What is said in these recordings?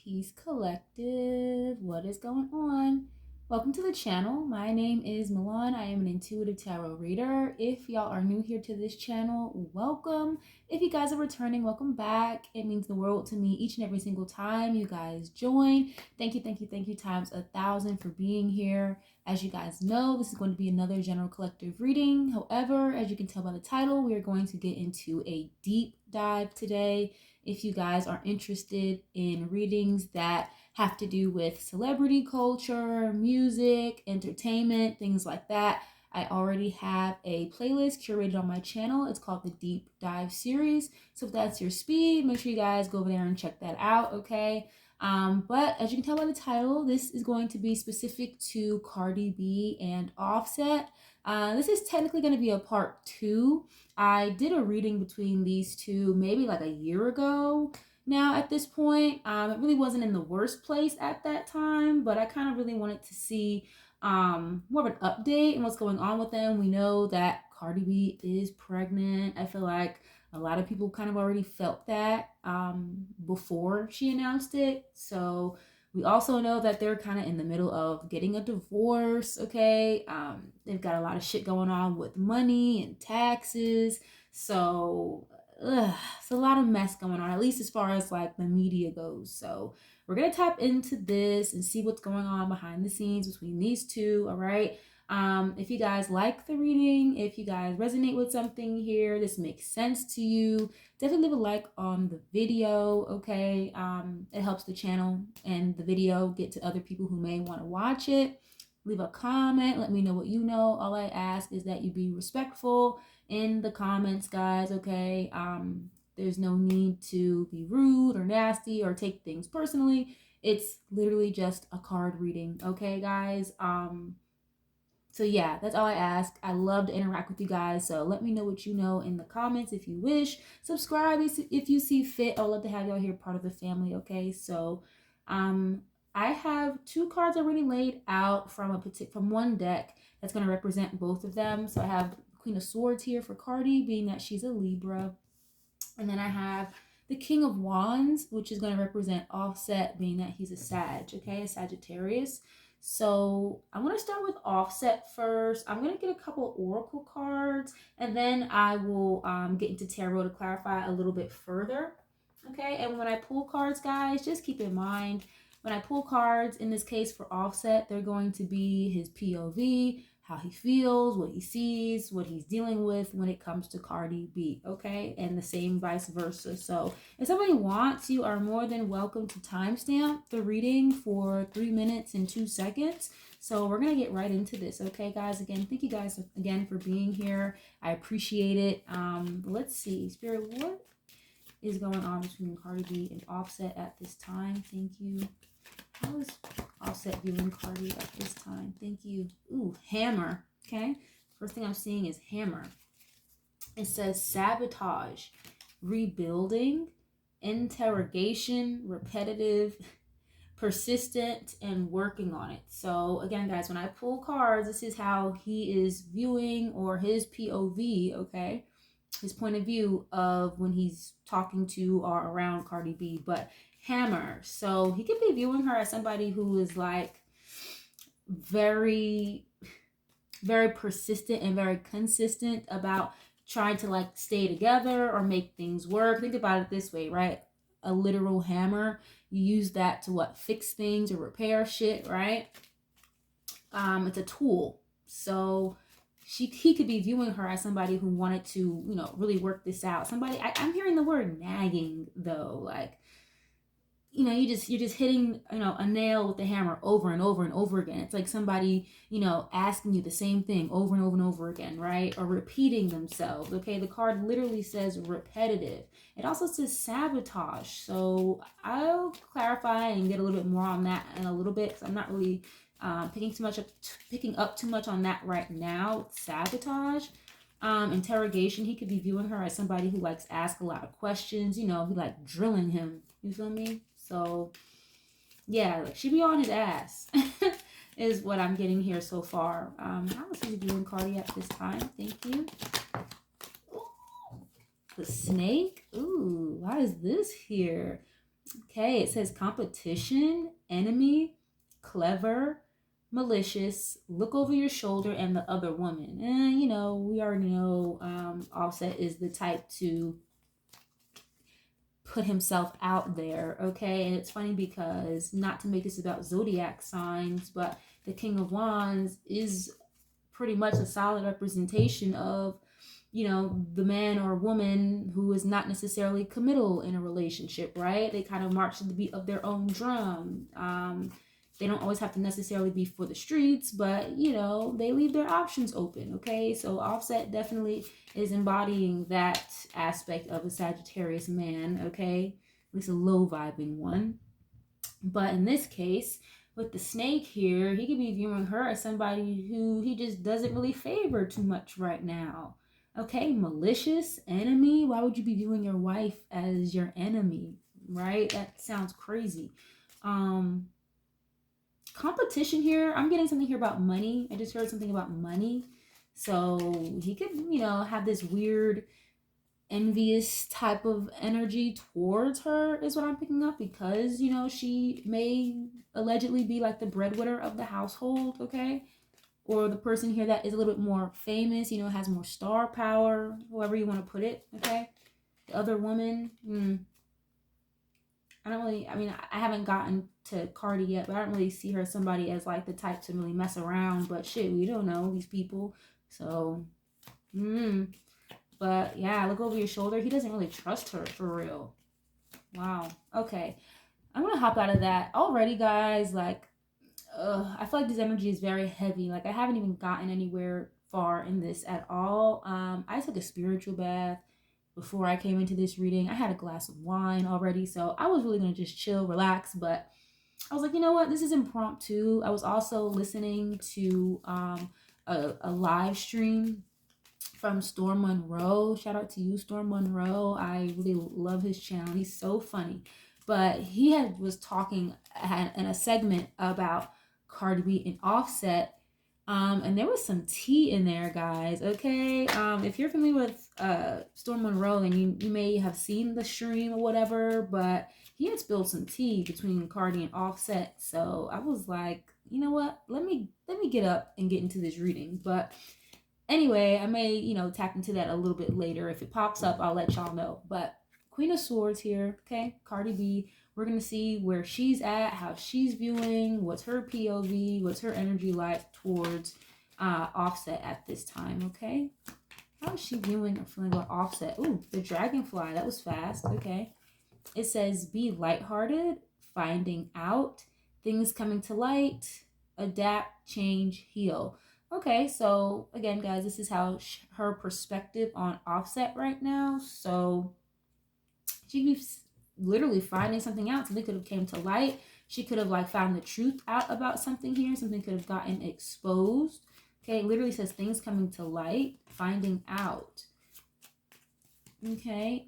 Peace Collective. What is going on? Welcome to the channel. My name is Milan. I am an intuitive tarot reader. If y'all are new here to this channel, welcome. If you guys are returning, welcome back. It means the world to me each and every single time you guys join. Thank you times 1,000 for being here. As you guys know, this is going to be another general collective reading. However, as you can tell by the title, we are going to get into a deep dive today. If you guys are interested in readings that have to do with celebrity culture, music, entertainment, things like that, I already have a playlist curated on my channel. It's called the Deep Dive series. So if that's your speed, make sure you guys go over there and check that out, okay? But as you can tell by the title, this is going to be specific to Cardi B and Offset. This is technically going to be a part 2. I did a reading between these two maybe like a year ago now at this point. It really wasn't in the worst place at that time, but I kind of really wanted to see more of an update and what's going on with them. We know that Cardi B is pregnant. I feel like a lot of people kind of already felt that before she announced it. So we also know that they're kind of in the middle of getting a divorce, okay? They've got a lot of shit going on with money and taxes. So it's a lot of mess going on, at least as far as like the media goes. So we're going to tap into this and see what's going on behind the scenes between these two, all right? If you guys like the reading, if you guys resonate with something here, this makes sense to you, definitely leave a like on the video, okay? It helps the channel and the video get to other people who may want to watch it. Leave a comment, let me know what you know. All I ask is that you be respectful in the comments, guys, okay? There's no need to be rude or nasty or take things personally. It's literally just a card reading, okay, guys? So yeah, that's all I ask. I love to interact with you guys. So let me know what you know in the comments if you wish. Subscribe if you see fit. I'd love to have y'all here part of the family, okay? So I have 2 cards already laid out from one deck that's going to represent both of them. So I have Queen of Swords here for Cardi, being that she's a Libra. And then I have the King of Wands, which is going to represent Offset, being that he's a Sag, okay? A Sagittarius. So I'm going to start with Offset first. I'm going to get a couple oracle cards, and then I will get into tarot to clarify a little bit further. Okay, and when I pull cards, guys, just keep in mind, when I pull cards, in this case for Offset, they're going to be his POV, how he feels, what he sees, what he's dealing with when it comes to Cardi B, okay? And the same vice versa. So if somebody wants, you are more than welcome to timestamp the reading for 3 minutes and 2 seconds. So we're going to get right into this, okay, guys? Again, thank you guys again for being here. I appreciate it. Let's see. Spirit, what is going on between Cardi B and Offset at this time? Thank you. How is Offset viewing Cardi at this time? Thank you. Ooh, hammer. Okay. First thing I'm seeing is hammer. It says sabotage, rebuilding, interrogation, repetitive, persistent, and working on it. So again, guys, when I pull cards, this is how he is viewing, or his POV, okay? His point of view of when he's talking to or around Cardi B. But hammer, so he could be viewing her as somebody who is like very persistent and very consistent about trying to like stay together or make things work. Think about it this way, right? A literal hammer, you use that to what? Fix things or repair shit, right? It's a tool. So he could be viewing her as somebody who wanted to, you know, really work this out. Somebody, I'm hearing the word nagging though, like, you know, you're just hitting, you know, a nail with the hammer over and over and over again. It's like somebody, you know, asking you the same thing over and over and over again, right? Or repeating themselves, okay? The card literally says repetitive. It also says sabotage. So I'll clarify and get a little bit more on that in a little bit, because I'm not really picking up too much on that right now. Sabotage. Interrogation, he could be viewing her as somebody who likes to ask a lot of questions, you know, he like drilling him, you feel me? So yeah, like she be on his ass is what I'm getting here so far. How is he viewing Cardi at this time? Thank you. Ooh, the snake. Ooh, why is this here? Okay, it says competition, enemy, clever, malicious, look over your shoulder, and the other woman. And you know, we already know Offset is the type to put himself out there, okay? And it's funny because, not to make this about zodiac signs, but the King of Wands is pretty much a solid representation of, you know, the man or woman who is not necessarily committal in a relationship, right? They kind of march to the beat of their own drum. They don't always have to necessarily be for the streets, but you know, they leave their options open, okay? So Offset definitely is embodying that aspect of a Sagittarius man, okay? At least a low vibing one. But in this case, with the snake here, he could be viewing her as somebody who he just doesn't really favor too much right now. Okay, malicious, enemy. Why would you be viewing your wife as your enemy? Right? That sounds crazy. Competition here. I'm getting something here about money. I just heard something about money. So he could, you know, have this weird envious type of energy towards her is what I'm picking up, because you know she may allegedly be like the breadwinner of the household, okay, or the person here that is a little bit more famous, you know, has more star power, however you want to put it, okay. The other woman, I don't really, I mean, I haven't gotten to Cardi yet, but I don't really see her as somebody as like the type to really mess around, but shit, we don't know these people, so but yeah, look over your shoulder. He doesn't really trust her for real. Wow. Okay. I'm going to hop out of that already, guys. Like, I feel like this energy is very heavy. Like, I haven't even gotten anywhere far in this at all. I took a spiritual bath before I came into this reading. I had a glass of wine already, so I was really going to just chill, relax. But I was like, you know what? This is impromptu. I was also listening to a live stream from Storm Monroe. Shout out to you, Storm Monroe. I really love his channel. He's so funny. But he was talking in a segment about Cardi B and Offset. And there was some tea in there, guys. Okay. If you're familiar with Storm Monroe, and you may have seen the stream or whatever, but he had spilled some tea between Cardi and Offset. So I was like, you know what? Let me get up and get into this reading. But anyway, I may, you know, tap into that a little bit later. If it pops up, I'll let y'all know. But Queen of Swords here, okay? Cardi B. We're going to see where she's at, how she's viewing, what's her POV, what's her energy like towards Offset at this time, okay? How is she viewing or feeling about Offset? Ooh, the dragonfly. That was fast. Okay. It says, be lighthearted, finding out, things coming to light, adapt, change, heal. Okay, so again, guys, this is how her perspective on Offset right now. So she could be literally finding something out. Something could have came to light. She could have like found the truth out about something here. Something could have gotten exposed. Okay, it literally says things coming to light, finding out. Okay,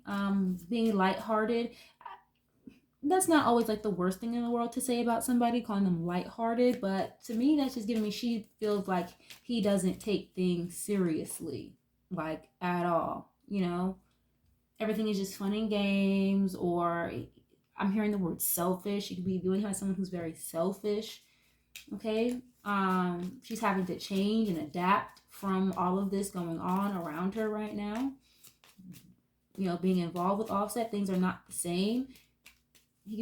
being lighthearted. That's not always like the worst thing in the world to say about somebody, calling them lighthearted, but to me that's just giving me, she feels like he doesn't take things seriously, like at all, you know. Everything is just fun and games, or I'm hearing the word selfish. You could be viewing him as someone who's very selfish. Okay. She's having to change and adapt from all of this going on around her right now. You know, being involved with Offset, things are not the same.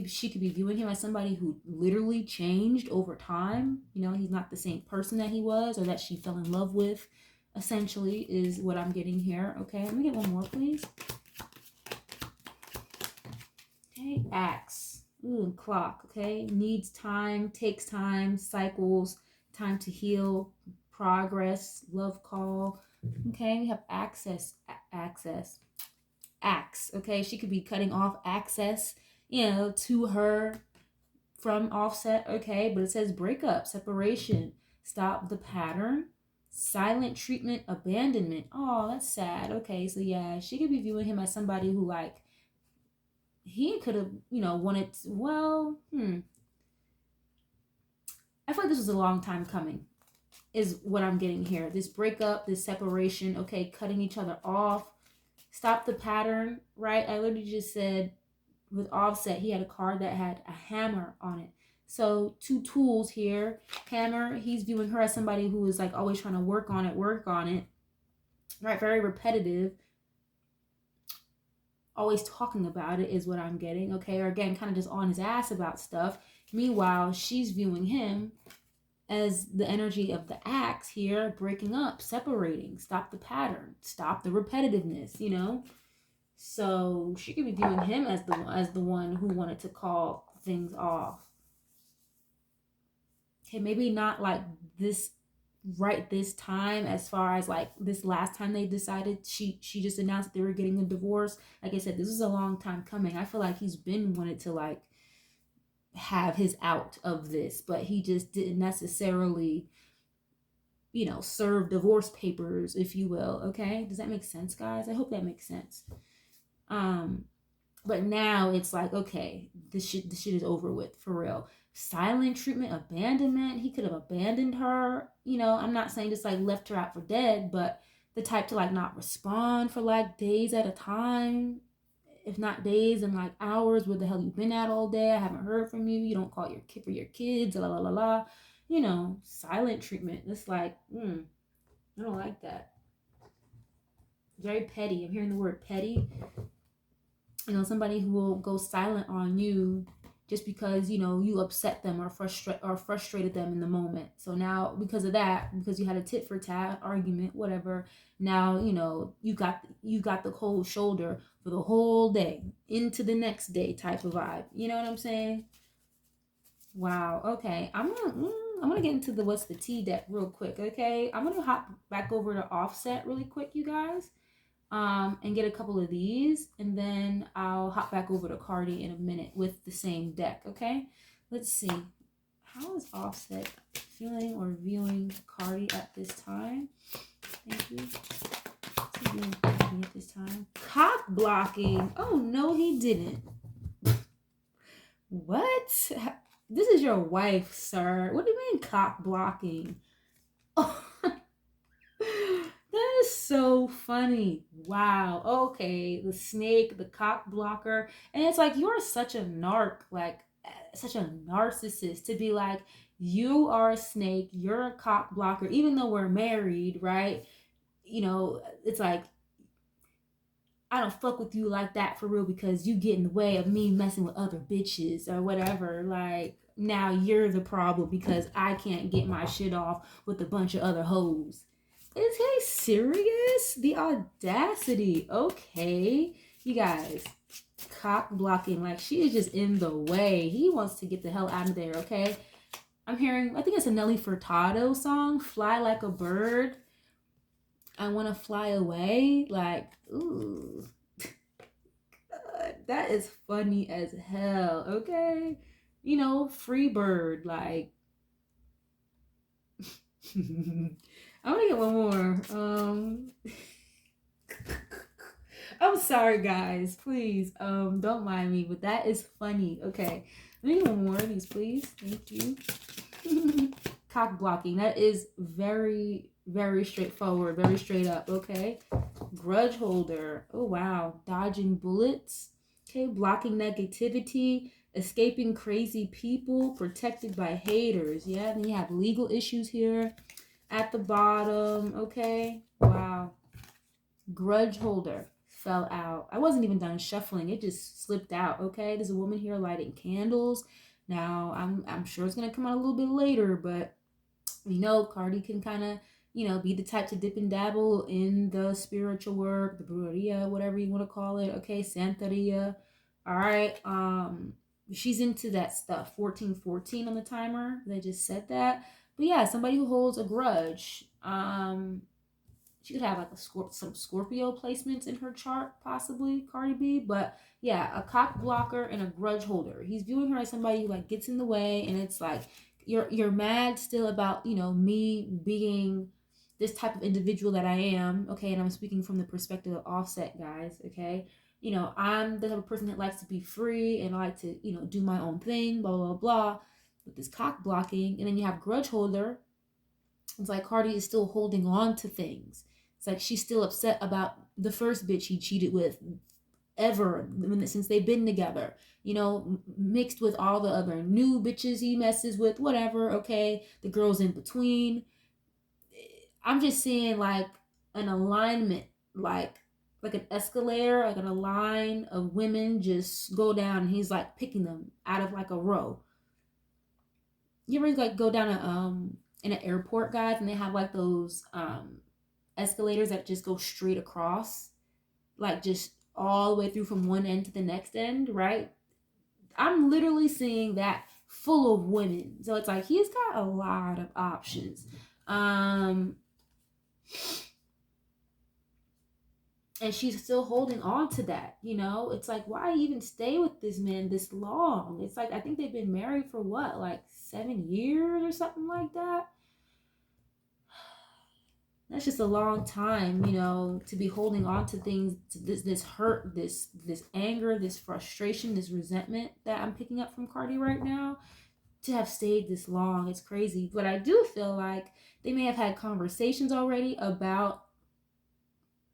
She could be viewing him as somebody who literally changed over time. You know, he's not the same person that he was, or that she fell in love with, essentially, is what I'm getting here. Okay, let me get one more, please. Okay, axe. Ooh, and clock. Okay, needs time, takes time, cycles, time to heal, progress, love call. Okay, we have access. Axe. Okay, she could be cutting off access, you know, to her from Offset. Okay, but it says breakup, separation, stop the pattern, silent treatment, abandonment. Oh, that's sad. Okay, so yeah, she could be viewing him as somebody who, like, he could have, you know, wanted to, well, I feel like this was a long time coming, is what I'm getting here. This breakup, this separation, okay, cutting each other off, stop the pattern, right? I literally just said with Offset, he had a card that had a hammer on it. So 2 tools here. Hammer, he's viewing her as somebody who is like always trying to work on it. Right? Very repetitive. Always talking about it is what I'm getting, okay? Or again, kind of just on his ass about stuff. Meanwhile, she's viewing him as the energy of the axe here, breaking up, separating, stop the pattern, stop the repetitiveness, you know? So she could be viewing him as the one who wanted to call things off. Okay, maybe not like this right this time, as far as like this last time they decided, she just announced that they were getting a divorce. Like I said, this is a long time coming. I feel like he's been wanted to like have his out of this, but he just didn't necessarily, you know, serve divorce papers, if you will. Okay, does that make sense, guys? I hope that makes sense. But now it's like, okay, this shit is over with, for real. Silent treatment, abandonment. He could have abandoned her. You know, I'm not saying just like left her out for dead, but the type to like not respond for like days at a time. If not days, and like hours. Where the hell you been at all day? I haven't heard from you. You don't call your kid for your kids. La la la la. You know, silent treatment. It's like, I don't like that. Very petty. I'm hearing the word petty. You know, somebody who will go silent on you just because, you know, you upset them or frustrated them in the moment. So now, because of that, because you had a tit for tat argument, whatever, now, you know, you got the cold shoulder for the whole day into the next day type of vibe. You know what I'm saying? Wow. Okay. I'm gonna get into the what's the tea deck real quick. Okay. I'm gonna hop back over to Offset really quick, you guys. And get a couple of these, and then I'll hop back over to Cardi in a minute with the same deck, okay? Let's see. How is Offset feeling or viewing Cardi at this time? Thank you. What's he viewing Cardi at this time? Cock blocking. Oh, no, he didn't. What? This is your wife, sir. What do you mean cock blocking? Oh. That is so funny. Wow. Okay. The snake, the cock blocker. And it's like, you're such a narc, like such a narcissist to be like, you are a snake, you're a cock blocker, even though we're married, right? You know, it's like, I don't fuck with you like that for real because you get in the way of me messing with other bitches or whatever. Like, now you're the problem because I can't get my shit off with a bunch of other hoes. Is he serious? The audacity. Okay. You guys, cock blocking. Like, she is just in the way. He wants to get the hell out of there, okay? I'm hearing, I think it's a Nelly Furtado song, Fly Like a Bird. I want to fly away. Like, ooh. That is funny as hell, okay? You know, free bird. Like, I'm gonna get one more. I'm sorry, guys. Please, don't mind me, but that is funny. Okay, let me get one more of these, please. Thank you. Cock blocking. That is very, very straightforward, very straight up. Okay. Grudge holder. Oh wow. Dodging bullets. Okay. Blocking negativity. Escaping crazy people. Protected by haters. Yeah. Then you have legal issues here at the bottom. Okay. Wow. Grudge holder fell out. I wasn't even done shuffling. It just slipped out. Okay. There's a woman here lighting candles. Now I'm sure it's gonna come out a little bit later, but you know, Cardi can kind of, you know, be the type to dip and dabble in the spiritual work, the brujeria, whatever you want to call it. Okay, Santeria. All right. She's into that stuff. 1414 on the timer. They just said that. But yeah, somebody who holds a grudge. She could have like some Scorpio placements in her chart, possibly, Cardi B. But yeah, a cock blocker and a grudge holder. He's viewing her as somebody who like gets in the way, and it's like you're mad still about, you know, me being this type of individual that I am. Okay, and I'm speaking from the perspective of Offset, guys. Okay, you know, I'm the type of person that likes to be free and I like to, you know, do my own thing. Blah blah blah. With this cock blocking, and then you have grudge holder. It's like Cardi is still holding on to things. It's like she's still upset about the first bitch he cheated with ever since they've been together, you know, mixed with all the other new bitches he messes with, whatever, okay, the girls in between. I'm just seeing like an alignment, like an escalator, like a line of women just go down, and he's like picking them out of like a row. You ever like go down in an airport, guys, and they have like those escalators that just go straight across, like just all the way through from one end to the next end, right? I'm literally seeing that full of women. So it's like he's got a lot of options. And she's still holding on to that, you know? It's like, why even stay with this man this long? It's like, I think they've been married for what, like 7 years or something like that? That's just a long time, you know, to be holding on to things, to this hurt, this anger, this frustration, this resentment that I'm picking up from Cardi right now. To have stayed this long, it's crazy. But I do feel like they may have had conversations already about,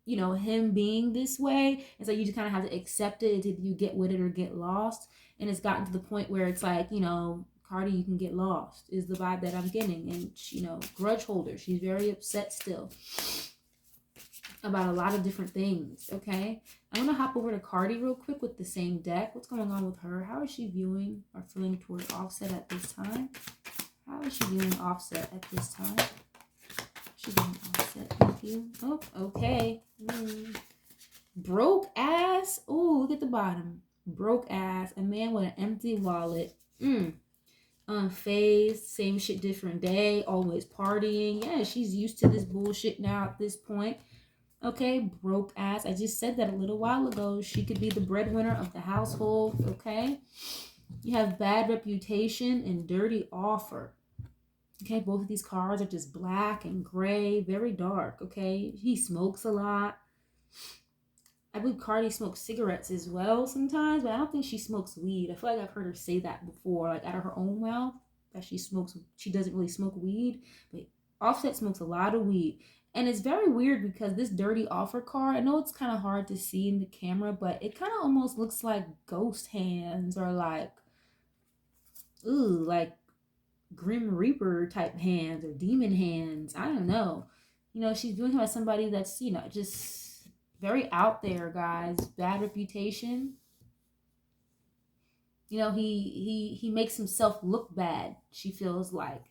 you know, him being this way. And so you just kind of have to accept it. Either you get with it or get lost. And it's gotten to the point where it's like, you know, Cardi, you can get lost is the vibe that I'm getting. And, you know, grudge holder. She's very upset still about a lot of different things, okay? I'm going to hop over to Cardi real quick with the same deck. What's going on with her? How is she viewing or feeling toward Offset at this time? How is she viewing Offset at this time? She's viewing Offset. Thank you. Oh, okay. Broke ass. Oh, look at the bottom. Broke ass. A man with an empty wallet. Unfazed. Same shit, different day. Always partying. Yeah, she's used to this bullshit now at this point. Okay, broke ass. I just said that a little while ago. She could be the breadwinner of the household. Okay. You have bad reputation and dirty offer. Okay, both of these cards are just black and gray, very dark. Okay, he smokes a lot. I believe Cardi smokes cigarettes as well sometimes, but I don't think she smokes weed. I feel like I've heard her say that before, like out of her own mouth, that she doesn't really smoke weed, but Offset smokes a lot of weed. And it's very weird because this dirty offer card, I know it's kind of hard to see in the camera, but it kind of almost looks like ghost hands or like, ooh, like Grim Reaper type hands or demon hands. I don't know. You know, she's viewing him as somebody that's, you know, just very out there, guys. Bad reputation. You know, he makes himself look bad, she feels like,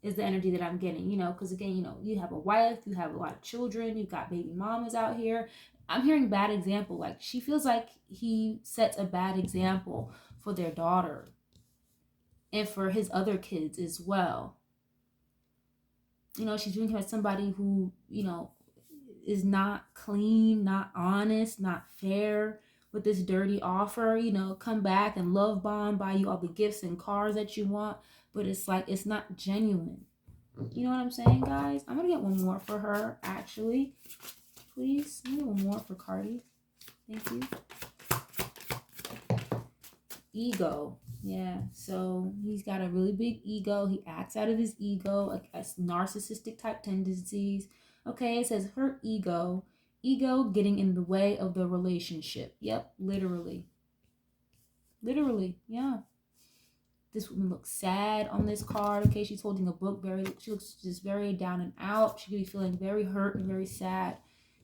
is the energy that I'm getting, you know, because again, you know, you have a wife, you have a lot of children, you've got baby mamas out here. I'm hearing bad example. Like, she feels like he sets a bad example for their daughter and for his other kids as well. You know, she's viewing him as somebody who, you know, is not clean, not honest, not fair with this dirty offer. You know, come back and love bomb, buy you all the gifts and cars that you want, but it's like, it's not genuine. You know what I'm saying, guys? I'm gonna get one more for her, actually. Please, I'm gonna get one more for Cardi. Thank you. Ego. Yeah, so he's got a really big ego. He acts out of his ego, like narcissistic type tendencies. Okay, it says her ego getting in the way of the relationship. Yep, literally. Literally, yeah. This woman looks sad on this card. Okay, she's holding a book. She looks just very down and out. She could be feeling very hurt and very sad,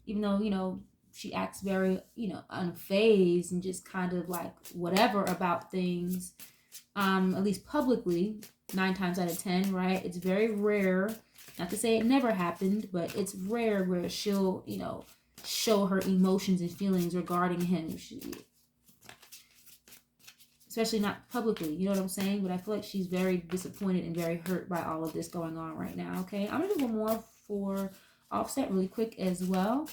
even though, you know, she acts very, you know, unfazed and just kind of like whatever about things. At least publicly, 9 times out of 10, right? It's very rare, not to say it never happened, but it's rare where she'll, you know, show her emotions and feelings regarding him. Especially not publicly, you know what I'm saying? But I feel like she's very disappointed and very hurt by all of this going on right now, okay? I'm going to do one more for Offset really quick as well.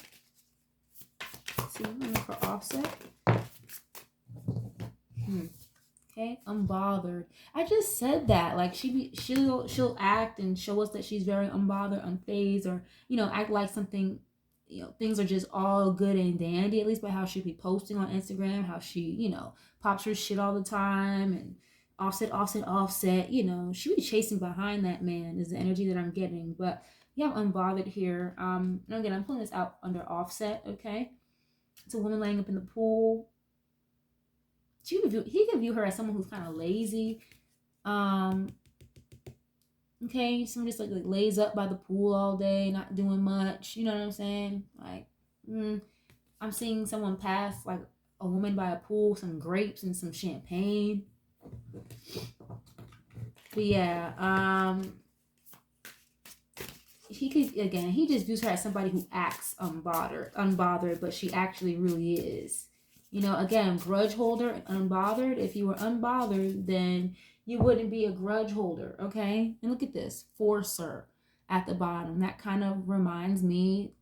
Let's see, for Offset. Okay, unbothered. I just said that. Like, she'll act and show us that she's very unbothered, unfazed, or, you know, act like something, you know, things are just all good and dandy, at least by how she'll be posting on Instagram, how she, you know, pops her shit all the time, and offset, you know, she be chasing behind that man is the energy that I'm getting. But yeah, I'm unbothered here. And again, I'm pulling this out under Offset, okay? It's a woman laying up in the pool. he could view her as someone who's kind of lazy. Okay, someone just like lays up by the pool all day, not doing much. You know what I'm saying? Like, I'm seeing someone pass like a woman by a pool, some grapes and some champagne. But yeah, he just views her as somebody who acts unbothered, but she actually really is. You know, again, grudge holder and unbothered. If you were unbothered, then you wouldn't be a grudge holder, okay? And look at this, forcer at the bottom. That kind of reminds me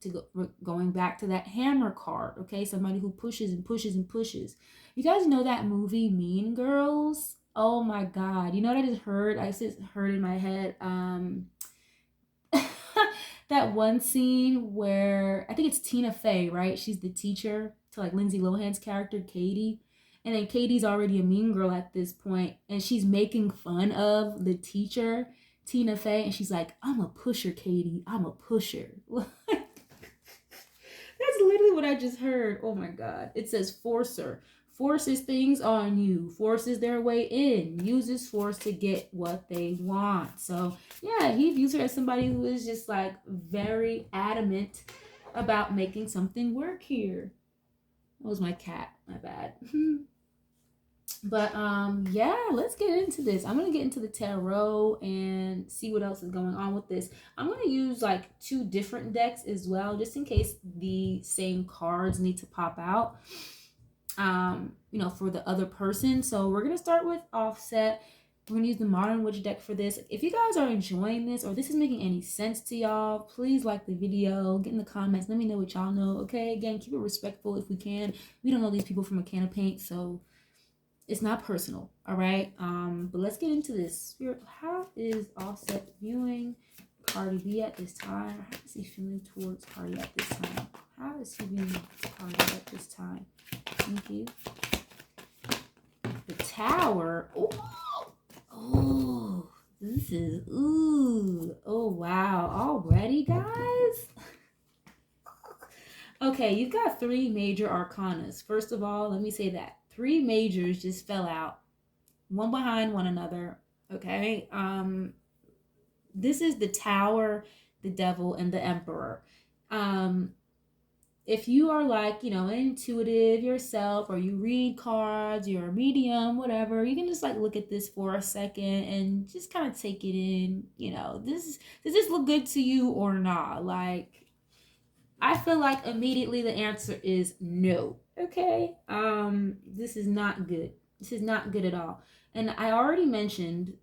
going back to that hammer card, okay? Somebody who pushes and pushes and pushes. You guys know that movie Mean Girls? Oh my God. You know what I just heard? I just heard in my head, that one scene where I think it's Tina Fey, right? She's the teacher to like Lindsay Lohan's character, Katie. And then Katie's already a mean girl at this point, and she's making fun of the teacher, Tina Fey, and she's like, I'm a pusher, Katie. I'm a pusher. That's literally what I just heard. Oh my God. It says forcer. Forces things on you, forces their way in, uses force to get what they want. So yeah, he views her as somebody who is just like very adamant about making something work here. That was my cat, my bad. But yeah, let's get into this. I'm gonna get into the tarot and see what else is going on with this. I'm gonna use like 2 different decks as well, just in case the same cards need to pop out, you know, for the other person. So we're gonna start with Offset. We're gonna use the Modern Witch deck for this. If you guys are enjoying this or this is making any sense to y'all, please like the video, get in the comments, let me know what y'all know. Okay, again, keep it respectful if we can. We don't know these people from a can of paint, so it's not personal. All right, but let's get into this. Spirit, how is Offset viewing Cardi B at this time? How is he feeling towards Cardi at this time? How is he viewing Cardi at this time? Thank you. The Tower. Oh, this is, ooh. Oh, wow. Already, guys? Okay, you've got 3 major arcanas. First of all, let me say that. 3 majors just fell out, one behind one another. Okay? This is the Tower, the Devil, and the Emperor. If you are like, you know, intuitive yourself, or you read cards, you're a medium, whatever, you can just like look at this for a second and just kind of take it in. You know, does this look good to you or not? Like, I feel like immediately the answer is no. Okay, this is not good. This is not good at all. And I already mentioned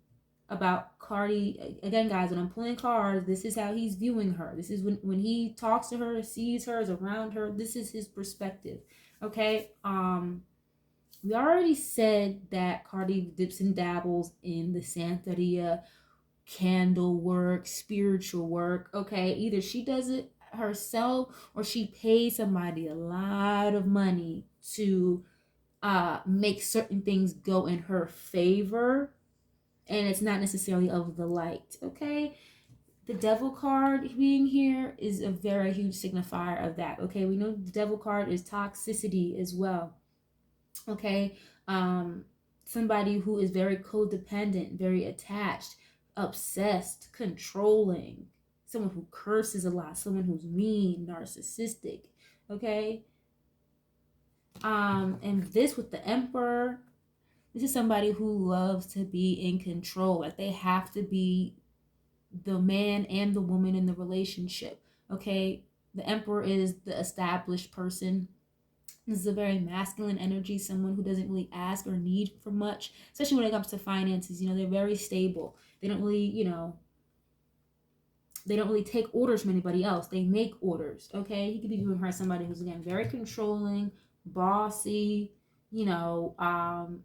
about Cardi. Again, guys, when I'm pulling cards, this is how he's viewing her. This is when he talks to her, sees her, is around her, this is his perspective. Okay, we already said that Cardi dips and dabbles in the Santeria, candle work, spiritual work. Okay, either she does it herself or she pays somebody a lot of money to make certain things go in her favor, and it's not necessarily of the light. Okay, the Devil card being here is a very huge signifier of that. Okay, we know the Devil card is toxicity as well. Okay, somebody who is very codependent, very attached, obsessed, controlling, someone who curses a lot, someone who's mean, narcissistic. Okay, and this with the Emperor, this is somebody who loves to be in control. Like, they have to be the man and the woman in the relationship. Okay, the Emperor is the established person. This is a very masculine energy, someone who doesn't really ask or need for much, especially when it comes to finances. You know, they're very stable. They don't really, you know, they don't really take orders from anybody else. They make orders. Okay, he could be viewing her as somebody who's, again, very controlling, bossy, you know,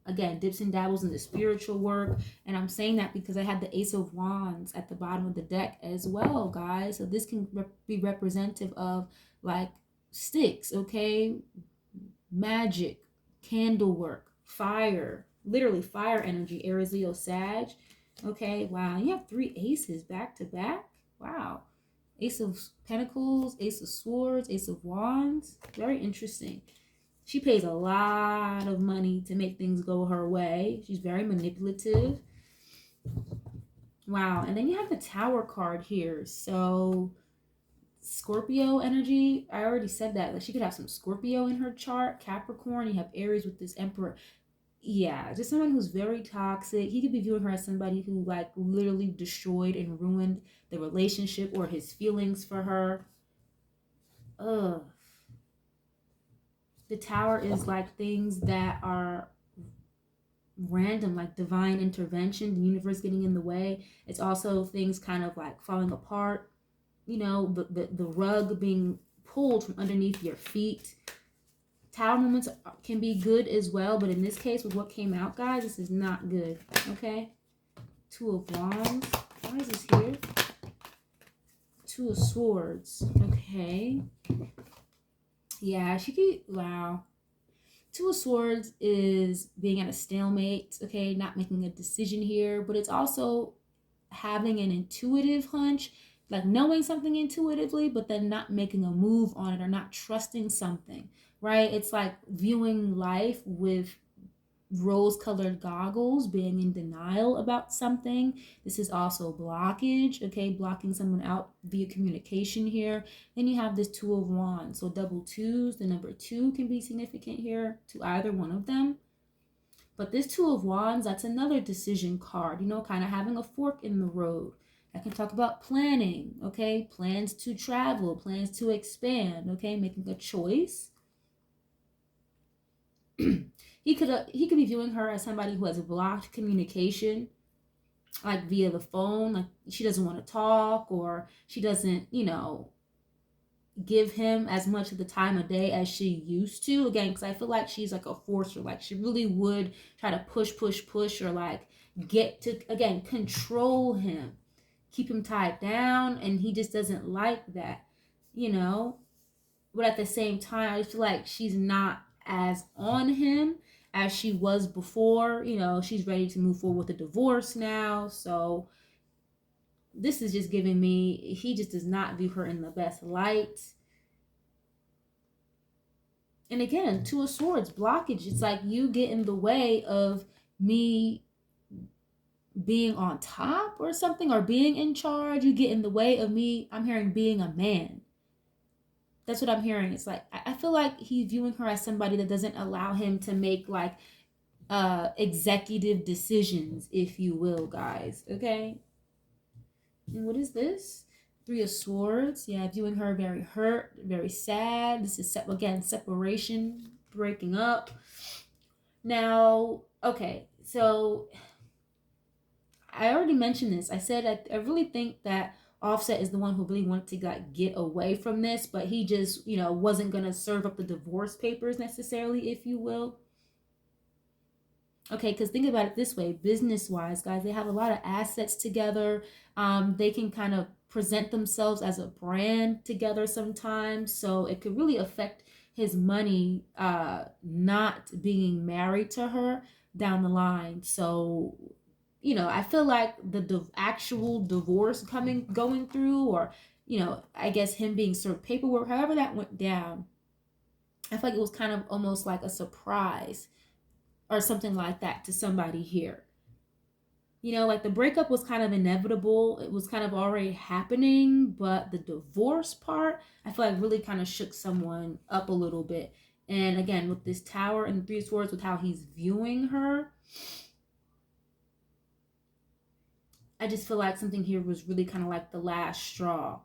again, dips and dabbles in the spiritual work. And I'm saying that because I had the Ace of Wands at the bottom of the deck as well, guys. So this can be representative of like sticks, okay, magic, candle work, fire, literally fire energy, Aries, Leo, Sag. Okay, wow, you have 3 aces back to back. Wow. Ace of Pentacles, Ace of Swords, Ace of Wands. Very interesting. She pays a lot of money to make things go her way. She's very manipulative. Wow. And then you have the Tower card here. So Scorpio energy, I already said that. Like she could have some Scorpio in her chart. Capricorn, you have Aries with this Emperor. Yeah, just someone who's very toxic. He could be viewing her as somebody who like literally destroyed and ruined the relationship or his feelings for her. Ugh. The Tower is like things that are random, like divine intervention, the universe getting in the way. It's also things kind of like falling apart, you know, the rug being pulled from underneath your feet. Tower moments can be good as well, but in this case, with what came out, guys, this is not good, okay? Two of Wands. Why is this here? Two of Swords. Okay. Yeah, she could... Wow. Two of Swords is being at a stalemate, okay? Not making a decision here, but it's also having an intuitive hunch, like knowing something intuitively, but then not making a move on it or not trusting something, right? It's like viewing life with rose-colored goggles, being in denial about something. This is also blockage, okay? Blocking someone out via communication here. Then you have this Two of Wands, so double twos. The number 2 can be significant here to either one of them. But this Two of Wands, that's another decision card, you know, kind of having a fork in the road. I can talk about planning, okay? Plans to travel, plans to expand, okay? Making a choice. He could be viewing her as somebody who has blocked communication, like via the phone, like she doesn't want to talk, or she doesn't, you know, give him as much of the time of day as she used to. Again, because I feel like she's like a forcer, like she really would try to push, or like get to, again, control him, keep him tied down, and he just doesn't like that, you know. But at the same time, I feel like she's not as on him as she was before. You know, she's ready to move forward with a divorce now. So this is just giving me, he just does not view her in the best light. And again, Two of Swords, blockage. It's like you get in the way of me being on top or something, or being in charge. You get in the way of me, I'm hearing, being a man. That's what I'm hearing. It's like, I feel like he's viewing her as somebody that doesn't allow him to make like executive decisions, if you will, guys. Okay. And what is this? Three of Swords. Yeah, viewing her very hurt, very sad. This is, again, separation, breaking up. Now, okay, so I already mentioned this. I said I really think that Offset is the one who really wanted to like get away from this, but he just, you know, wasn't going to serve up the divorce papers necessarily, if you will. Okay, because think about it this way, business-wise, guys, they have a lot of assets together. They can kind of present themselves as a brand together sometimes, so it could really affect his money not being married to her down the line. So, you know, I feel like the actual divorce going through, or, you know, I guess him being served paperwork, however that went down, I feel like it was kind of almost like a surprise or something like that to somebody here. You know, like the breakup was kind of inevitable. It was kind of already happening, but the divorce part, I feel like really kind of shook someone up a little bit. And again, with this Tower and the Three of Swords, with how he's viewing her, I just feel like something here was really kind of like the last straw.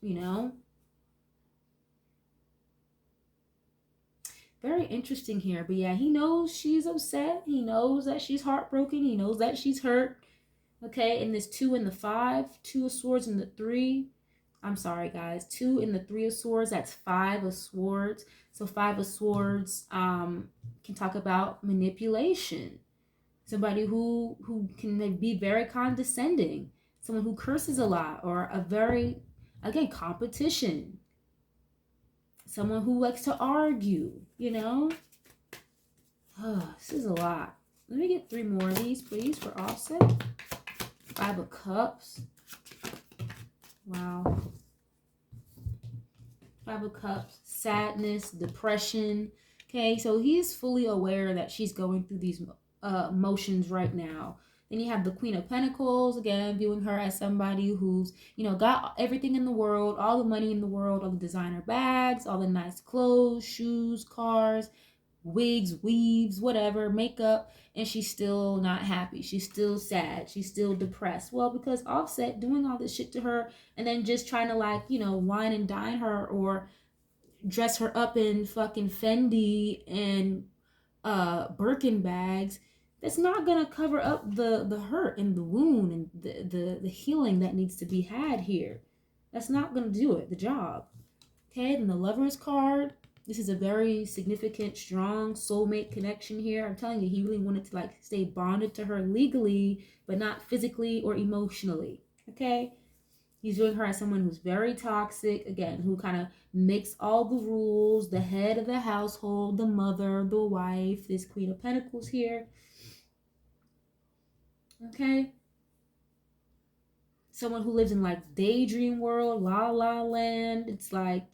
You know? Very interesting here. But yeah, he knows she's upset. He knows that she's heartbroken. He knows that she's hurt. Okay, and this 2 and the 5. 2 of Swords and the 3. I'm sorry, guys. 2 and the 3 of Swords. That's 5 of Swords. So 5 of Swords can talk about manipulation. Somebody who can be very condescending. Someone who curses a lot, or a very, again, competition. Someone who likes to argue, you know? Oh, this is a lot. Let me get 3 more of these, please, for Offset. 5 of Cups. Wow. 5 of Cups. sadness, depression. Okay, so he's fully aware that she's going through these emotions right now. Then you have the Queen of Pentacles, again, viewing her as somebody who's, got everything in the world, all the money in the world, all the designer bags, all the nice clothes, shoes, cars, wigs, weaves, whatever, makeup, and she's still not happy. She's still sad. She's still depressed. Well, because Offset doing all this shit to her and then just trying to wine and dine her or dress her up in fucking Fendi and Birkin bags, that's not gonna cover up the hurt and the wound and the healing that needs to be had here. That's not gonna do it, the job. Okay, then the Lover's card. This is a very significant, strong soulmate connection here. I'm telling you, he really wanted to stay bonded to her legally, but not physically or emotionally. Okay? He's viewing her as someone who's very toxic, again, who kind of makes all the rules, the head of the household, the mother, the wife, this Queen of Pentacles here. Okay? Someone who lives in daydream world, la la land. It's like,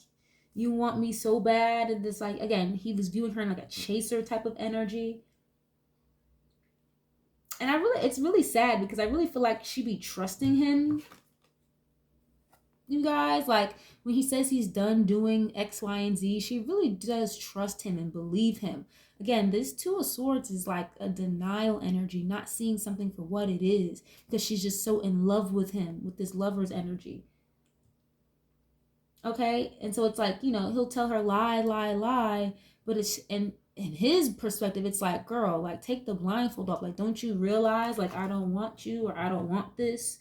you want me so bad. And this, again, he was viewing her in a chaser type of energy. And it's really sad because I really feel like she be trusting him. You guys, when he says he's done doing X, Y, and Z, she really does trust him and believe him. Again, this Two of Swords is like a denial energy, not seeing something for what it is, because she's just so in love with him, with this lover's energy. Okay, and so it's he'll tell her lie, lie, lie, but it's in his perspective, it's like, girl, take the blindfold off. Don't you realize, I don't want you, or I don't want this.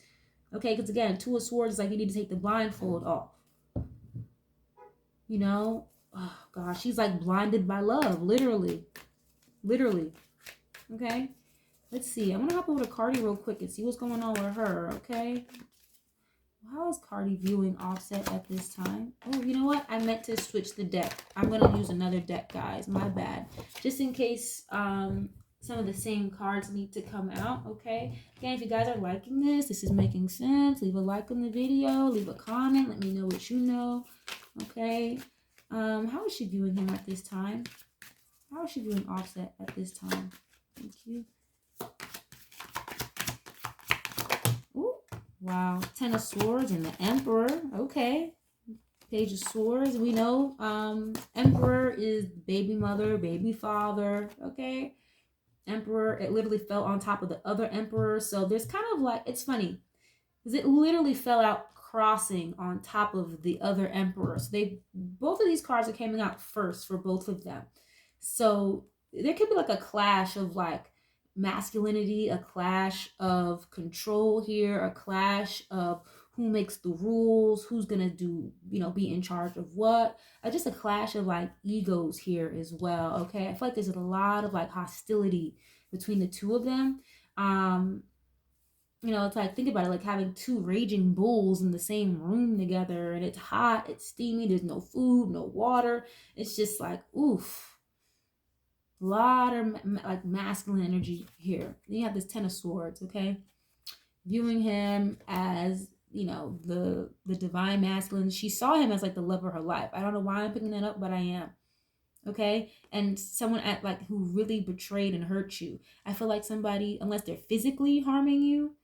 Okay, because again, Two of Swords is you need to take the blindfold off. Oh gosh, she's blinded by love, literally. Okay, let's see. I'm gonna hop over to Cardi real quick and see what's going on with her. Okay, how is Cardi viewing Offset at this time? Oh, you know what? I meant to switch the deck. I'm going to use another deck, guys. My bad. Just in case some of the same cards need to come out, okay? Again, if you guys are liking this is making sense, leave a like on the video. Leave a comment. Let me know what you know, okay? How is she viewing him at this time? How is she viewing Offset at this time? Thank you. Wow, Ten of Swords and the Emperor. Okay. Page of Swords. We know Emperor is baby mother, baby father. Okay. Emperor, it literally fell on top of the other Emperor. So there's kind of it's funny, because it literally fell out crossing on top of the other Emperor. So both of these cards are coming out first for both of them. So there could be a clash of masculinity, a clash of control here, a clash of who makes the rules, who's gonna do, be in charge of what. Just a clash of egos here as well. Okay, I feel there's a lot of hostility between the two of them. It's think about it, having two raging bulls in the same room together, and it's hot, it's steamy, there's no food, no water. It's just oof. A lot of masculine energy here. Then you have this Ten of Swords, okay? Viewing him as, the divine masculine. She saw him as the love of her life. I don't know why I'm picking that up, but I am. Okay? And someone who really betrayed and hurt you. I feel somebody, unless they're physically harming you,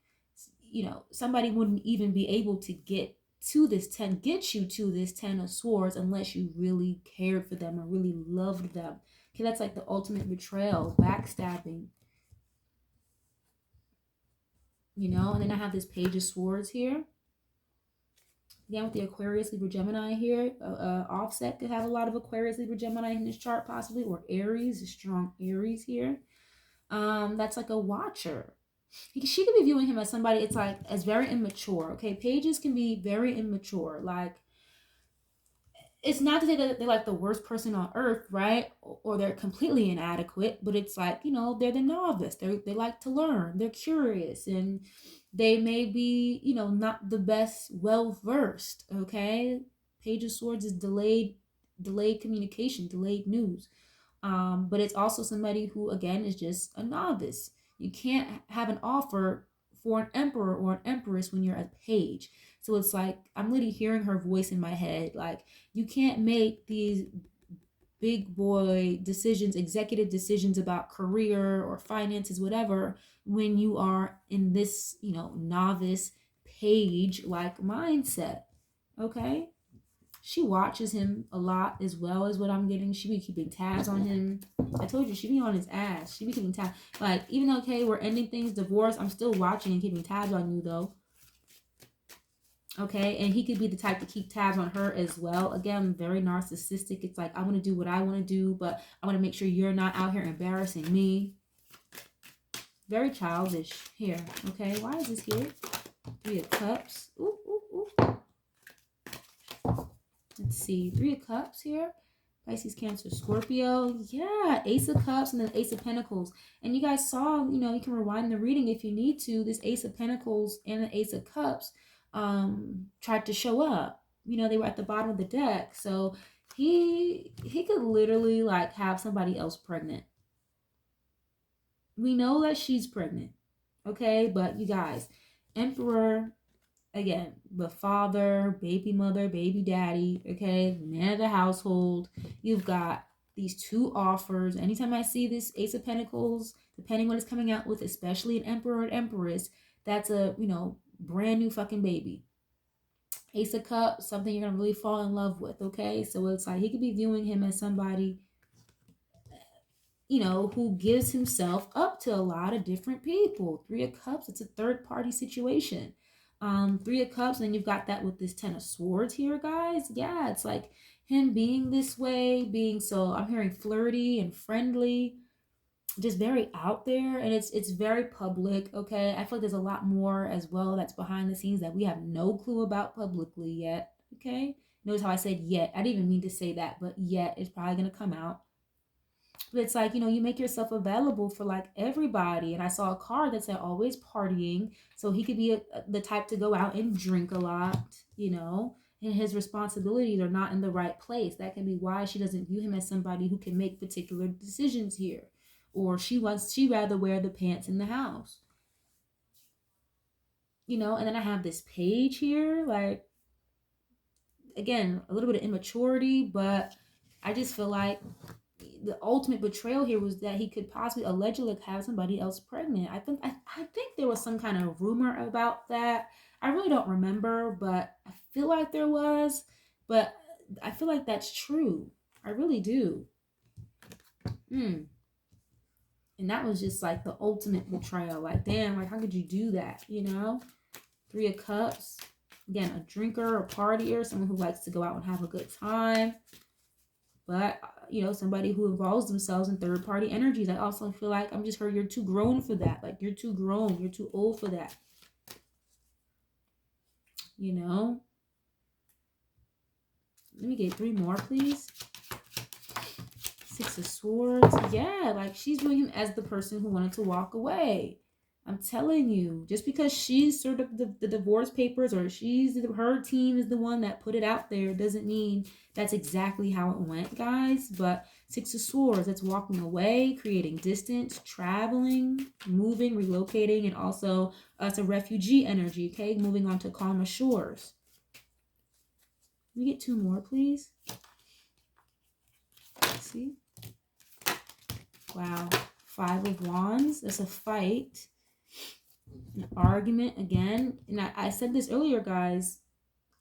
somebody wouldn't even be able to get you to this Ten of Swords unless you really cared for them or really loved them. Okay, that's the ultimate betrayal, backstabbing. And then I have this Page of Swords here. Again, with the Aquarius, Libra, Gemini here. Offset could have a lot of Aquarius, Libra, Gemini in this chart possibly, or Aries, a strong Aries here. That's a watcher. She could be viewing him as somebody, it's as very immature. Okay, pages can be very immature. It's not to say that they're the worst person on earth, right? Or they're completely inadequate, but it's they're the novice. They like to learn. They're curious, and they may be, not the best well-versed, okay? Page of Swords is delayed communication, delayed news. But it's also somebody who, again, is just a novice. You can't have an offer for an emperor or an empress when you're a page. So it's like I'm literally hearing her voice in my head. Like, you can't make these big boy decisions, executive decisions about career or finances, whatever, when you are in this, novice page like mindset. Okay. She watches him a lot as well as what I'm getting. She be keeping tabs on him. I told you, she be on his ass. She be keeping tabs. Like, even though, okay, we're ending things, divorce, I'm still watching and keeping tabs on you, though. Okay, and he could be the type to keep tabs on her as well. Again, very narcissistic. It's like, I want to do what I want to do, but I want to make sure you're not out here embarrassing me. Very childish here. Okay, why is this here? 3 of Cups. Ooh, ooh, ooh. Let's see, 3 of Cups here. Pisces, Cancer, Scorpio. Yeah, Ace of Cups and then Ace of Pentacles. And you guys saw, you can rewind the reading if you need to. This Ace of Pentacles and the Ace of Cups tried to show up. They were at the bottom of the deck. So he could literally like have somebody else pregnant. We know that she's pregnant. Okay, but you guys, Emperor, again, the father, baby mother, baby daddy, okay, the man of the household. You've got these 2 offers. Anytime I see this Ace of Pentacles, depending what it's coming out with, especially an emperor or an empress, that's a, brand new fucking baby. Ace of Cups, something you're going to really fall in love with, okay? So it's like he could be viewing him as somebody, who gives himself up to a lot of different people. 3 of Cups, it's a third party situation. 3 of Cups, and then you've got that with this 10 of Swords here, guys. Yeah, it's like him being this way, being so, I'm hearing flirty and friendly, just very out there, and it's very public, okay? I feel like there's a lot more as well that's behind the scenes that we have no clue about publicly yet, okay? Notice how I said yet. I didn't even mean to say that, but yet it's probably going to come out. But it's like, you make yourself available for like everybody. And I saw a card that said always partying. So he could be the type to go out and drink a lot, and his responsibilities are not in the right place. That can be why she doesn't view him as somebody who can make particular decisions here. Or she rather wear the pants in the house. And then I have this page here, like, again, a little bit of immaturity, but I just feel like the ultimate betrayal here was that he could possibly allegedly have somebody else pregnant. I think there was some kind of rumor about that. I really don't remember, but I feel like there was. But I feel like that's true. I really do. And that was just like the ultimate betrayal. Like, damn, like, how could you do that? 3 of Cups. Again, a drinker, a partier, someone who likes to go out and have a good time. But, somebody who involves themselves in third-party energies. I also feel like I'm just heard you're too grown for that. Like, you're too grown. You're too old for that. Let me get 3 more, please. 6 of Swords. Yeah, like, she's viewing him as the person who wanted to walk away. I'm telling you, just because she's sort of the divorce papers, or her team is the one that put it out there, doesn't mean that's exactly how it went, guys. But 6 of Swords, that's walking away, creating distance, traveling, moving, relocating, and also it's a refugee energy, okay? Moving on to calmer shores. Let me get 2 more, please. Let's see. Wow. 5 of Wands. That's a fight. An argument again. And I said this earlier, guys.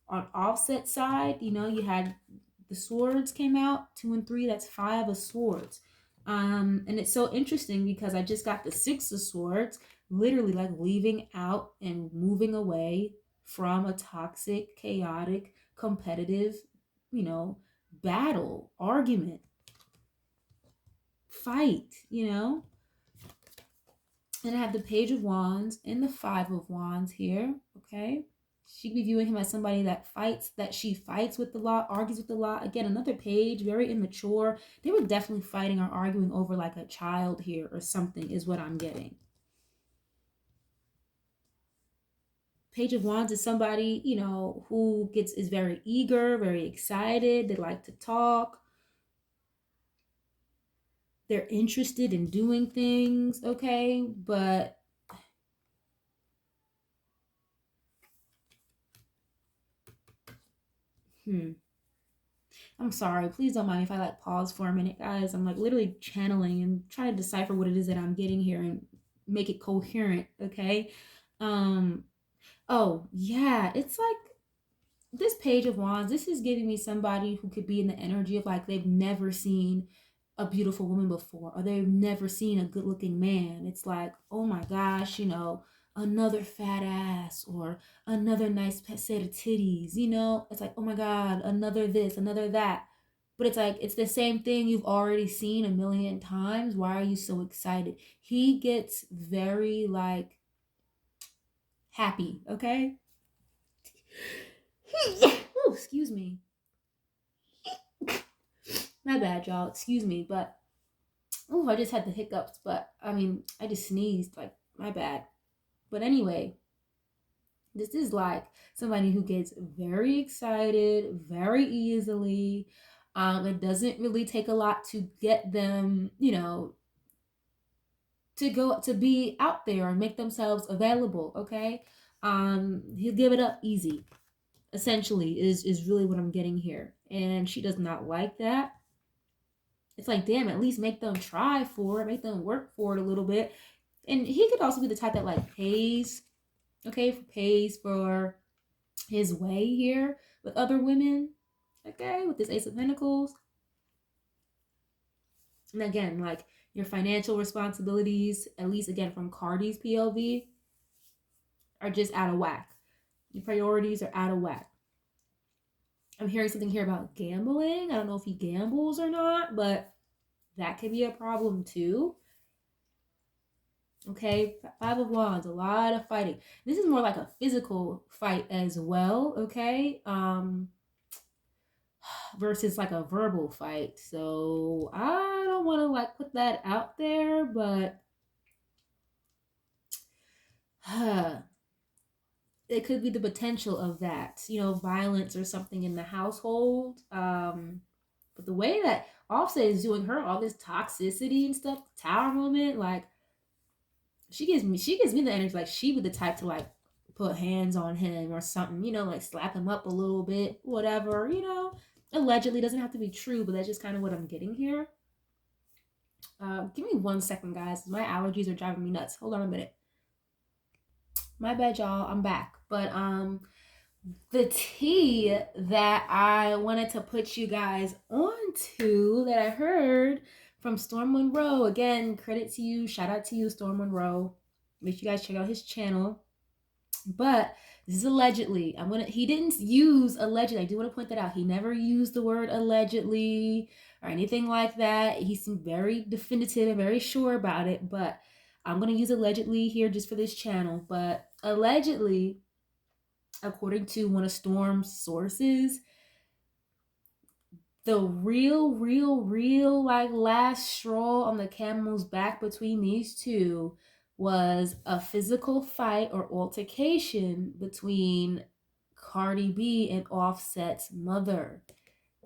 On offset side, you had the swords came out, 2 and 3. That's 5 of Swords. And it's so interesting because I just got the 6 of Swords, literally like leaving out and moving away from a toxic, chaotic, competitive, battle, argument, fight, And I have the Page of Wands and the 5 of Wands here, okay? She could be viewing him as somebody that she fights with a lot, argues with a lot. Again, another page, very immature. They were definitely fighting or arguing over like a child here or something is what I'm getting. Page of Wands is somebody, who is very eager, very excited. They like to talk. They're interested in doing things, okay? But I'm sorry. Please don't mind me if I like pause for a minute, guys. I'm like literally channeling and trying to decipher what it is that I'm getting here and make it coherent, okay? Um, oh, yeah, it's like this Page of Wands, this is giving me somebody who could be in the energy of like they've never seen a beautiful woman before, or they've never seen a good looking man. It's like, oh my gosh, another fat ass, or another nice set of titties, It's like, oh my God, another this, another that. But it's like, it's the same thing you've already seen a million times. Why are you so excited? He gets very like happy, okay? Ooh, excuse me. My bad, y'all. Excuse me, but oh, I just had the hiccups. But I mean, I just sneezed. Like, my bad. But anyway, this is like somebody who gets very excited very easily. It doesn't really take a lot to get them, to go to be out there and make themselves available. Okay, he'll give it up easy. Essentially, is really what I'm getting here, and she does not like that. It's like, damn, at least make them try for it, make them work for it a little bit. And he could also be the type that like pays, okay, pays for his way here with other women, okay, with this Ace of Pentacles. And again, like your financial responsibilities, at least again from Cardi's POV, are just out of whack. Your priorities are out of whack. I'm hearing something here about gambling. I don't know if he gambles or not, but that could be a problem too. Okay, Five of Wands, a lot of fighting. This is more like a physical fight as well, okay? Versus like a verbal fight. So I don't want to like put that out there, but it could be the potential of that, violence or something in the household. But the way that Offset is doing her all this toxicity and stuff, Tower moment, like she gives me the energy like she would the type to like put hands on him or something, like slap him up a little bit, whatever, allegedly. Doesn't have to be true, but that's just kind of what I'm getting here. Give me 1 second, guys. My allergies are driving me nuts. Hold on a minute. My bad, y'all. I'm back. But the tea that I wanted to put you guys onto that I heard from Storm Monroe. Again, credit to you. Shout out to you, Storm Monroe. Make sure you guys check out his channel. But this is allegedly. He didn't use allegedly. I do want to point that out. He never used the word allegedly or anything like that. He seemed very definitive and very sure about it. But I'm gonna use allegedly here just for this channel. But allegedly, according to one of Storm's sources, the real like last straw on the camel's back between these two was a physical fight or altercation between Cardi B and Offset's mother.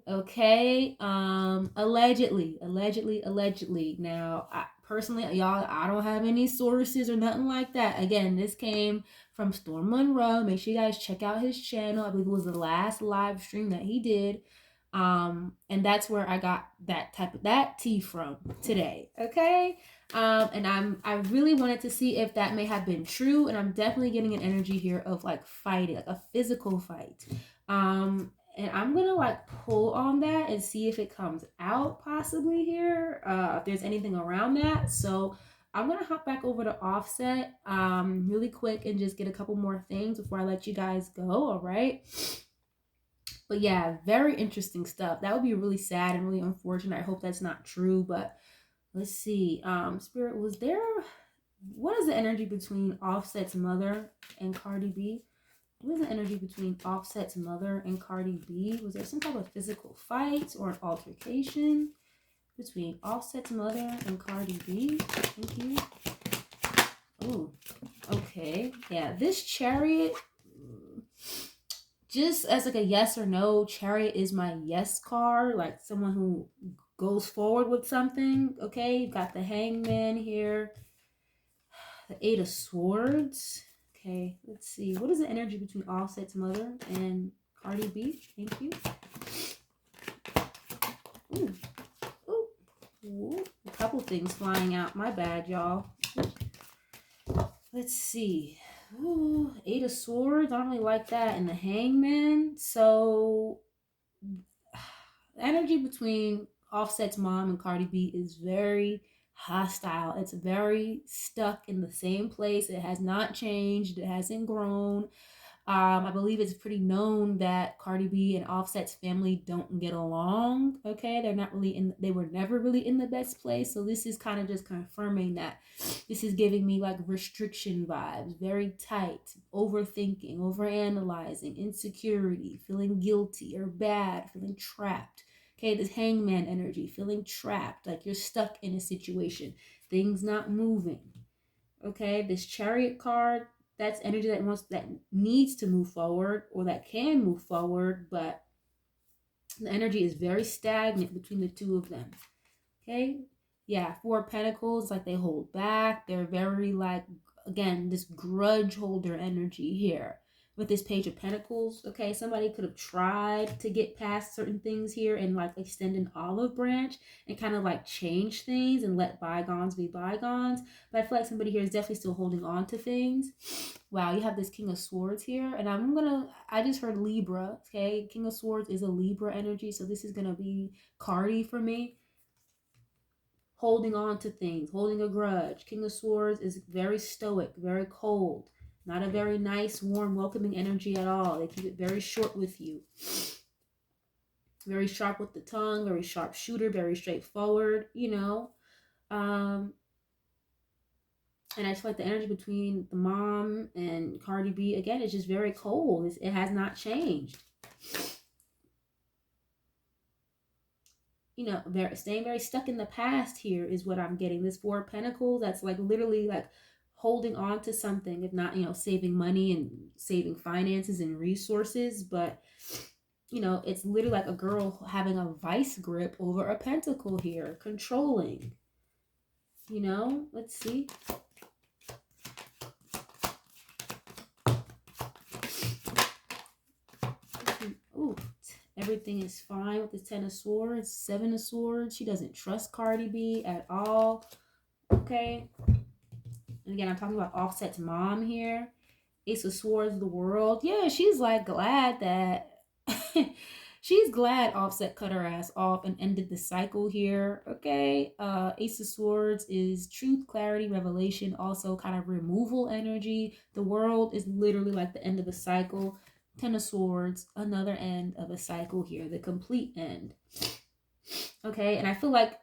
Okay, allegedly. Now, personally, y'all, I don't have any sources or nothing like that. Again, this came from Storm Monroe. Make sure you guys check out his channel. I believe it was the last live stream that he did. And that's where I got that tea from today. Okay. And I really wanted to see if that may have been true. And I'm definitely getting an energy here of like fighting, like a physical fight. And I'm gonna like pull on that and see if it comes out possibly here, if there's anything around that. So I'm gonna hop back over to Offset really quick and just get a couple more things before I let you guys go. All right. But yeah, very interesting stuff. That would be really sad and really unfortunate. I hope that's not true, but let's see. Spirit, what is the energy between Offset's mother and Cardi B? What is the energy between Offset's mother and Cardi B? Was there some type of physical fight or an altercation between Offset's mother and Cardi B? Thank you. Oh, okay. Yeah, this Chariot, just as like a yes or no, Chariot is my yes card, like someone who goes forward with something. Okay, you've got the Hangman here, the Eight of Swords. Okay, let's see. What is the energy between Offset's mother and Cardi B, thank you. Ooh, ooh, ooh. A couple things flying out. My bad, y'all. Let's see. Ooh, Eight of Swords. I don't really like that. And the Hangman. So, the energy between Offset's mom and Cardi B is very hostile. It's very stuck in the same place. It has not changed. It hasn't grown. I believe it's pretty known that Cardi B and Offset's family don't get along. Okay, they're not really in. They were never really in the best place. So this is kind of just confirming that. This is giving me like restriction vibes, very tight, overthinking, overanalyzing, insecurity, feeling guilty or bad, feeling trapped. Okay, this hangman energy, feeling trapped, like you're stuck in a situation, things not moving. Okay, this chariot card, that's energy that needs to move forward or that can move forward, but the energy is very stagnant between the two of them. Okay, yeah, Four of Pentacles, like they hold back. They're very like, again, this grudge holder energy here with this Page of Pentacles. Okay, somebody could have tried to get past certain things here and like extend an olive branch and kind of like change things and let bygones be bygones. But I feel like somebody here is definitely still holding on to things. Wow, you have this King of Swords here. And I just heard Libra. Okay, King of Swords is a Libra energy. So this is going to be Cardi for me. Holding on to things, holding a grudge. King of Swords is very stoic, very cold. Not a very nice, warm, welcoming energy at all. They keep it very short with you. Very sharp with the tongue, very sharp shooter, very straightforward, you know. And I just feel like the energy between the mom and Cardi B, again, is just very cold. It has not changed. You know, staying very stuck in the past here is what I'm getting. This Four of Pentacles, that's like literally like holding on to something, if not, you know, saving money and saving finances and resources. But, you know, it's literally like a girl having a vice grip over a pentacle here, controlling. You know, let's see. Ooh, everything is fine with the Ten of Swords, Seven of Swords. She doesn't trust Cardi B at all. Okay. And again, I'm talking about Offset's mom here. Ace of Swords, the world. Yeah, she's like glad that she's glad Offset cut her ass off and ended the cycle here. Okay. Ace of Swords is truth, clarity, revelation, also kind of removal energy. The world is literally like the end of a cycle. Ten of Swords, another end of a cycle here, the complete end. Okay, and I feel like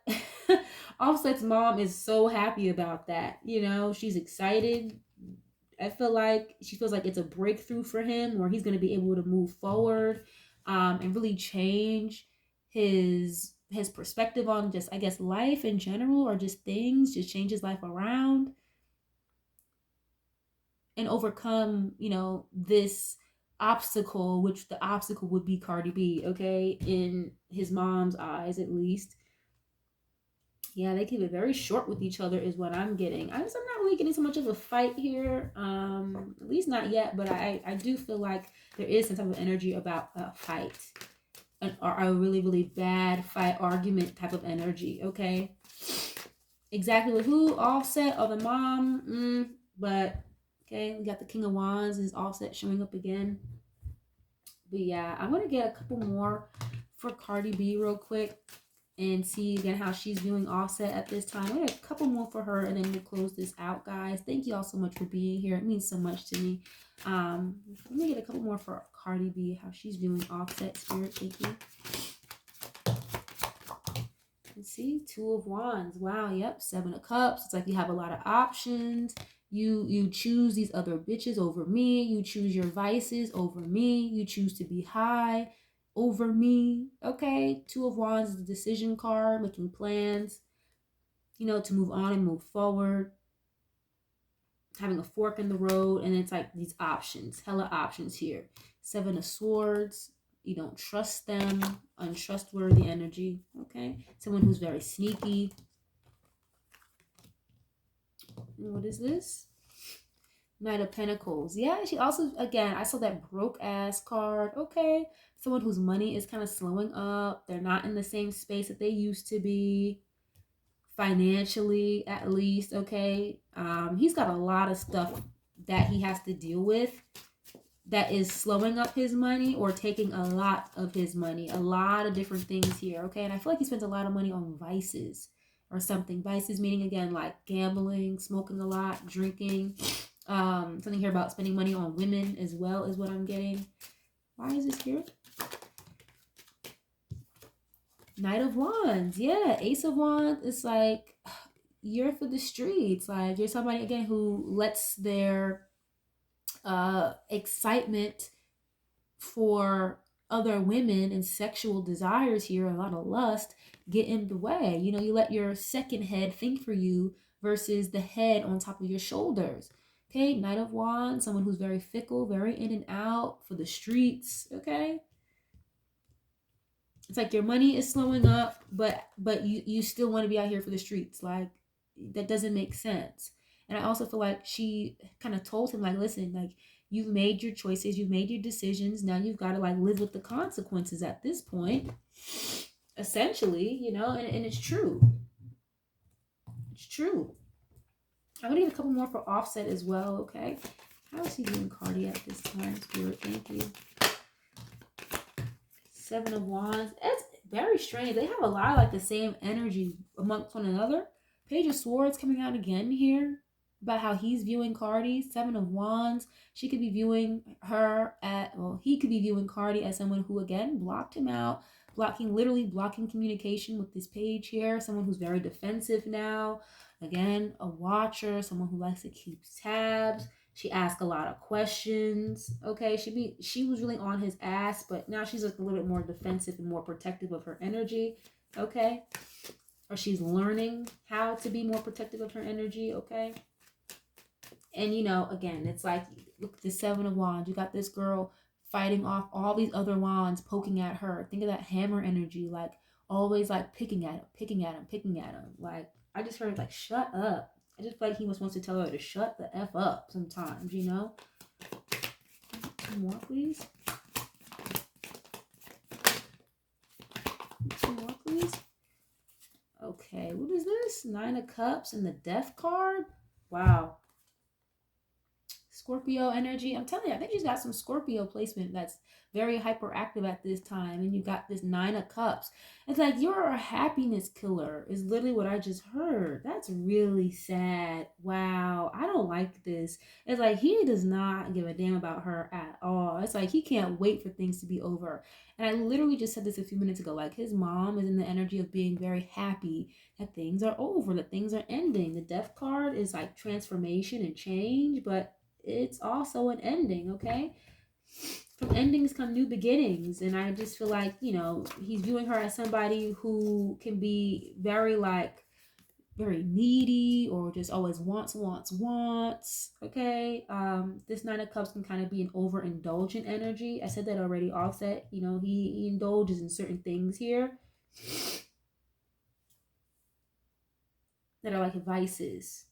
Offset's mom is so happy about that. You know, she's excited. I feel like she feels like it's a breakthrough for him where he's going to be able to move forward and really change his perspective on just, I guess, life in general or just things, just change his life around and overcome, you know, this obstacle, which the obstacle would be Cardi B, okay, in his mom's eyes at least. Yeah, they keep it very short with each other is what I'm getting. I'm not really getting so much of a fight here, at least not yet, but I do feel like there is some type of energy about a fight, or a really, really bad fight, argument type of energy, okay? Exactly with who? Offset or the mom, but okay, we got the King of Wands is Offset showing up again. But yeah, I'm going to get a couple more for Cardi B real quick and see again how she's viewing Offset at this time. We got a couple more for her and then we'll close this out, guys. Thank you all so much for being here. It means so much to me. Let me get a couple more for Cardi B, how she's viewing Offset, Spirit. Thank you. Let's see, Two of Wands. Wow, yep, Seven of Cups. It's like you have a lot of options. You choose these other bitches over me. You choose your vices over me. You choose to be high over me. Okay, Two of Wands is the decision card, making plans, you know, to move on and move forward. Having a fork in the road, and it's like these options, hella options here. Seven of Swords. You don't trust them, untrustworthy energy, okay? Someone who's very sneaky. And what is this? Knight of Pentacles. Yeah, she also, again, I saw that broke ass card. Okay. Someone whose money is kind of slowing up. They're not in the same space that they used to be, financially at least. Okay. He's got a lot of stuff that he has to deal with that is slowing up his money or taking a lot of his money. A lot of different things here. Okay. And I feel like he spends a lot of money on vices or something. Vices meaning, again, like gambling, smoking a lot, drinking. Something here about spending money on women as well is what I'm getting. Why is this here? Knight of Wands. Yeah, Ace of Wands. It's like you're for the streets. Like you're somebody, again, who lets their excitement for other women and sexual desires here, a lot of lust, get in the way. You know, you let your second head think for you versus the head on top of your shoulders. Okay, Knight of Wands, someone who's very fickle, very in and out, for the streets. Okay, it's like your money is slowing up, but you still want to be out here for the streets. Like that doesn't make sense. And I also feel like she kind of told him, like, listen, like, you've made your choices, you've made your decisions, now you've got to like live with the consequences at this point, essentially, you know. And it's true. It's true. I'm gonna give a couple more for Offset as well. Okay, how is he doing Cardi at this time? Spirit, thank you. Seven of Wands. It's very strange. They have a lot of like the same energy amongst one another. Page of Swords coming out again here about how he's viewing Cardi. Seven of Wands. She could be viewing her at, well, he could be viewing Cardi as someone who, again, blocked him out, literally blocking communication with this page here. Someone who's very defensive now. Again, a watcher, someone who likes to keep tabs. She asked a lot of questions. Okay, she was really on his ass, but now she's like a little bit more defensive and more protective of her energy. Okay, or she's learning how to be more protective of her energy. Okay, and you know, again, it's like, look, the Seven of Wands. You got this girl fighting off all these other wands poking at her. Think of that hammer energy, like always like picking at him, picking at him, picking at him. Like I just heard like, shut up. I just feel like he wants to tell her to shut the F up sometimes, you know? Two more, please. Two more, please. Okay, what is this? Nine of Cups and the Death card? Wow. Scorpio energy. I'm telling you, I think she's got some Scorpio placement that's very hyperactive at this time. And you got this Nine of Cups. It's like, you're a happiness killer is literally what I just heard. That's really sad. Wow. I don't like this. It's like he does not give a damn about her at all. It's like he can't wait for things to be over. And I literally just said this a few minutes ago. Like his mom is in the energy of being very happy that things are over, that things are ending. The Death card is like transformation and change, but it's also an ending. Okay, from endings come new beginnings. And I just feel like, you know, he's viewing her as somebody who can be very like very needy or just always wants. Okay, this Nine of Cups can kind of be an overindulgent energy. I said that already. Offset, you know, he indulges in certain things here that are like vices.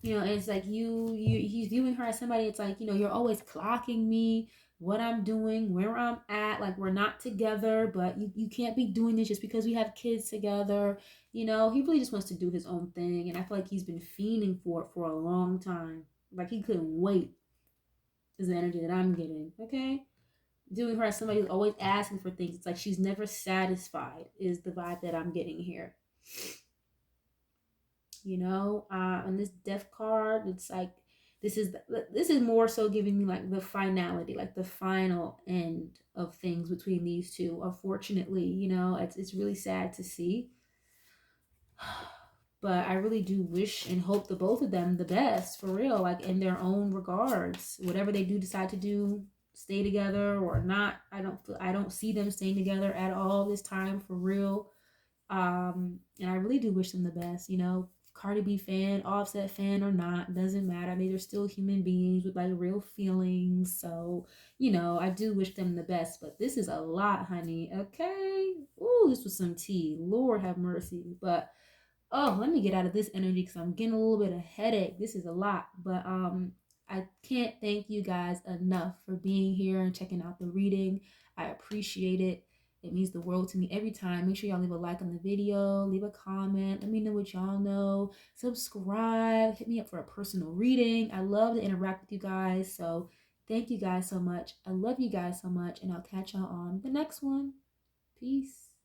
You know, and it's like he's viewing her as somebody, it's like, you know, you're always clocking me, what I'm doing, where I'm at, like we're not together, but you can't be doing this just because we have kids together. You know, he really just wants to do his own thing, and I feel like he's been fiending for it for a long time. Like he couldn't wait, is the energy that I'm getting. Okay, doing her as somebody who's always asking for things. It's like she's never satisfied is the vibe that I'm getting here. You know, and this Death card, it's like this is more so giving me like the finality, like the final end of things between these two. Unfortunately, you know, it's really sad to see, but I really do wish and hope the both of them the best, for real, like in their own regards. Whatever they do decide to do, stay together or not, I don't see them staying together at all this time, for real. And I really do wish them the best, you know. Cardi B fan, Offset fan or not, doesn't matter. I mean, they're still human beings with like real feelings. So, you know, I do wish them the best, but this is a lot, honey. Okay. Ooh, this was some tea. Lord have mercy. But Oh, let me get out of this energy because I'm getting a little bit of headache. This is a lot, but I can't thank you guys enough for being here and checking out the reading. I appreciate it. It means the world to me every time. Make sure y'all leave a like on the video, leave a comment, let me know what y'all know, subscribe, hit me up for a personal reading. I love to interact with you guys, so thank you guys so much. I love you guys so much, and I'll catch y'all on the next one. Peace.